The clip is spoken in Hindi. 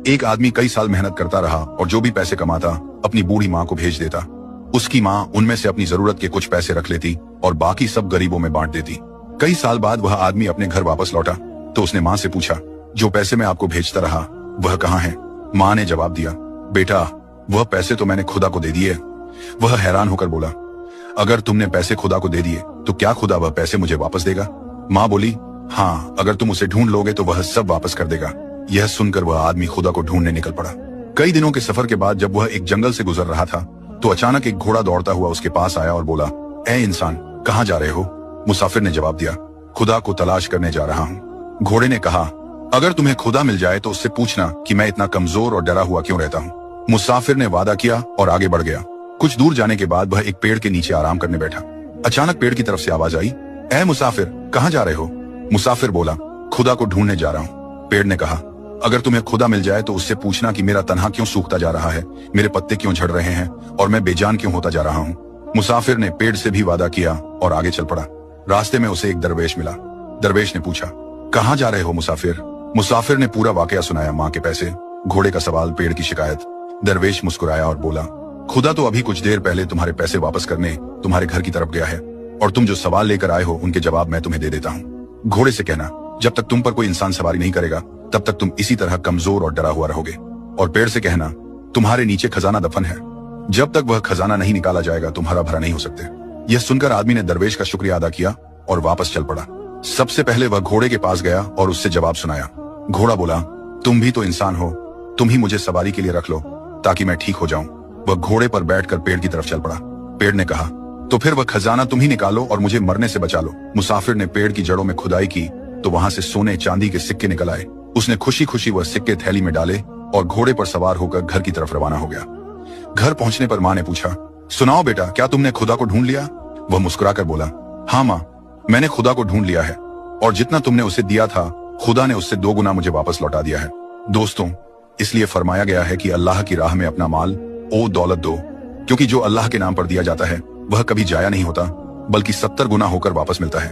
एक आदमी कई साल मेहनत करता रहा और जो भी पैसे कमाता अपनी बूढ़ी माँ को भेज देता। उसकी माँ उनमें से अपनी जरूरत के कुछ पैसे रख लेती और बाकी सब गरीबों में बांट देती। कई साल बाद वह आदमी अपने घर वापस लौटा तो उसने माँ से पूछा, जो पैसे मैं आपको भेजता रहा वह कहाँ है? माँ ने जवाब दिया, बेटा वह पैसे तो मैंने खुदा को दे दिए। वह हैरान होकर बोला, अगर तुमने पैसे खुदा को दे दिए तो क्या खुदा वह पैसे मुझे वापस देगा? माँ बोली, हाँ, अगर तुम उसे ढूंढ लोगे तो वह सब वापस कर देगा। यह सुनकर वह आदमी खुदा को ढूंढने निकल पड़ा। कई दिनों के सफर के बाद जब वह एक जंगल से गुजर रहा था तो अचानक एक घोड़ा दौड़ता हुआ उसके पास आया और बोला, ए इंसान, कहाँ जा रहे हो? मुसाफिर ने जवाब दिया, खुदा को तलाश करने जा रहा हूँ। घोड़े ने कहा, अगर तुम्हें खुदा मिल जाए तो उससे पूछना कि मैं इतना कमजोर और डरा हुआ क्यों रहता हूँ। मुसाफिर ने वादा किया और आगे बढ़ गया। कुछ दूर जाने के बाद वह एक पेड़ के नीचे आराम करने बैठा। अचानक पेड़ की तरफ से आवाज आई, ए मुसाफिर, कहाँ जा रहे हो? मुसाफिर बोला, खुदा को ढूंढने जा रहा हूँ। पेड़ ने कहा, अगर तुम्हें खुदा मिल जाए तो उससे पूछना कि मेरा तन्हा क्यों सूखता जा रहा है, मेरे पत्ते क्यों झड़ रहे हैं और मैं बेजान क्यों होता जा रहा हूँ। मुसाफिर ने पेड़ से भी वादा किया और आगे चल पड़ा। रास्ते में उसे एक दरवेश मिला। दरवेश ने पूछा, कहाँ जा रहे हो मुसाफिर? मुसाफिर ने पूरा वाकया सुनाया, माँ के पैसे, घोड़े का सवाल, पेड़ की शिकायत। दरवेश मुस्कुराया और बोला, खुदा तो अभी कुछ देर पहले तुम्हारे पैसे वापस करने तुम्हारे घर की तरफ गया है और तुम जो सवाल लेकर आए हो उनके जवाब मैं तुम्हें दे देता हूँ। घोड़े से कहना, जब तक तुम पर कोई इंसान सवारी नहीं करेगा तब तक तुम इसी तरह कमजोर और डरा हुआ रहोगे। और पेड़ से कहना, तुम्हारे नीचे खजाना दफन है, जब तक वह खजाना नहीं निकाला जाएगा तुम हरा भरा नहीं हो सकते। यह सुनकर आदमी ने दरवेश का शुक्रिया अदा किया और वापस चल पड़ा। सबसे पहले वह घोड़े के पास गया और उससे जवाब सुनाया। घोड़ा बोला, तुम भी तो इंसान हो, तुम ही मुझे सवारी के लिए रख लो ताकि मैं ठीक हो जाऊं। वह घोड़े पर बैठकर पेड़ की तरफ चल पड़ा। पेड़ ने कहा, तो फिर वह खजाना तुम ही निकालो और मुझे मरने से बचा लो। मुसाफिर ने पेड़ की जड़ों में खुदाई की तो वहां से सोने चांदी के सिक्के निकल आए। उसने खुशी खुशी वह सिक्के थैली में डाले और घोड़े पर सवार होकर घर की तरफ रवाना हो गया। घर पहुंचने पर माँ ने पूछा, सुनाओ बेटा, क्या तुमने खुदा को ढूंढ लिया? वह मुस्कुराकर बोला, हाँ माँ, मैंने खुदा को ढूंढ लिया है और जितना तुमने उसे दिया था खुदा ने उससे 2 गुना मुझे वापस लौटा दिया है। दोस्तों, इसलिए फरमाया गया है कि अल्लाह की राह में अपना माल ओ दौलत दो, क्योंकि जो अल्लाह के नाम पर दिया जाता है वह कभी जाया नहीं होता बल्कि 70 गुना होकर वापस मिलता है।